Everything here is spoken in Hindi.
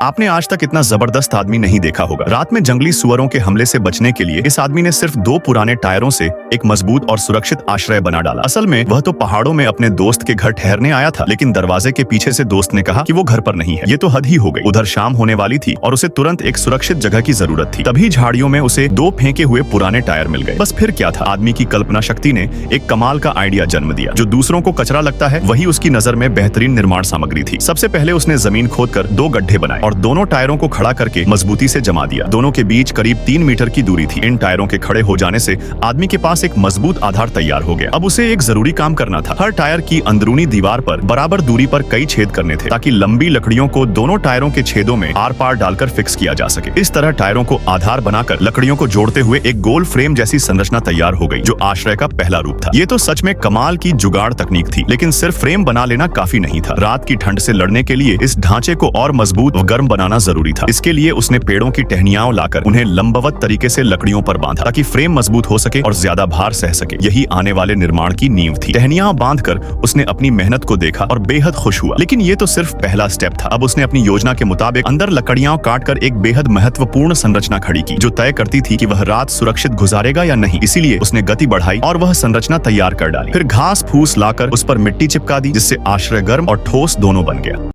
आपने आज तक इतना जबरदस्त आदमी नहीं देखा होगा। रात में जंगली सुअरों के हमले से बचने के लिए इस आदमी ने सिर्फ 2 पुराने टायरों से एक मजबूत और सुरक्षित आश्रय बना डाला। असल में वह तो पहाड़ों में अपने दोस्त के घर ठहरने आया था, लेकिन दरवाजे के पीछे से दोस्त ने कहा कि वो घर पर नहीं है। ये तो हद ही हो गई। उधर शाम होने वाली थी और उसे तुरंत एक सुरक्षित जगह की जरूरत थी। तभी झाड़ियों में उसे 2 फेंके हुए पुराने टायर मिल गए। बस फिर क्या था, आदमी की कल्पना शक्ति ने एक कमाल का आइडिया जन्म दिया। जो दूसरों को कचरा लगता है, वही उसकी नजर में बेहतरीन निर्माण सामग्री थी। सबसे पहले उसने जमीन खोदकर 2 गड्ढे बनाए और दोनों टायरों को खड़ा करके मजबूती से जमा दिया। दोनों के बीच करीब 3 मीटर की दूरी थी। इन टायरों के खड़े हो जाने से आदमी के पास एक मजबूत आधार तैयार हो गया। अब उसे एक जरूरी काम करना था। हर टायर की अंदरूनी दीवार पर बराबर दूरी पर कई छेद करने थे, ताकि लंबी लकड़ियों को दोनों टायरों के छेदों में आर पार डालकर फिक्स किया जा सके। इस तरह टायरों को आधार बनाकर लकड़ियों को जोड़ते हुए एक गोल फ्रेम जैसी संरचना तैयार हो गई, जो आश्रय का पहला रूप था। ये तो सच में कमाल की जुगाड़ तकनीक थी, लेकिन सिर्फ फ्रेम बना लेना काफी नहीं था। रात की ठंड से लड़ने के लिए इस ढांचे को और मजबूत और गर्म बनाना जरूरी था। इसके लिए उसने पेड़ों की टहनियां लाकर उन्हें लंबवत तरीके से लकड़ियों पर बांधा, ताकि फ्रेम मजबूत हो सके और ज्यादा भार सह सके। यही आने वाले निर्माण की नींव थी। टहनियां बांधकर उसने अपनी मेहनत को देखा और बेहद खुश हुआ। लेकिन ये तो सिर्फ पहला स्टेप था। अब उसने अपनी योजना के मुताबिक अंदर लकड़ियां काटकर एक बेहद महत्वपूर्ण संरचना खड़ी की, जो तय करती थी कि वह रात सुरक्षित गुजारेगा या नहीं। इसीलिए उसने गति बढ़ाई और वह संरचना तैयार कर डाली। फिर घास फूस लाकर उस पर मिट्टी चिपका दी, जिससे आश्रय गर्म और ठोस दोनों बन गया।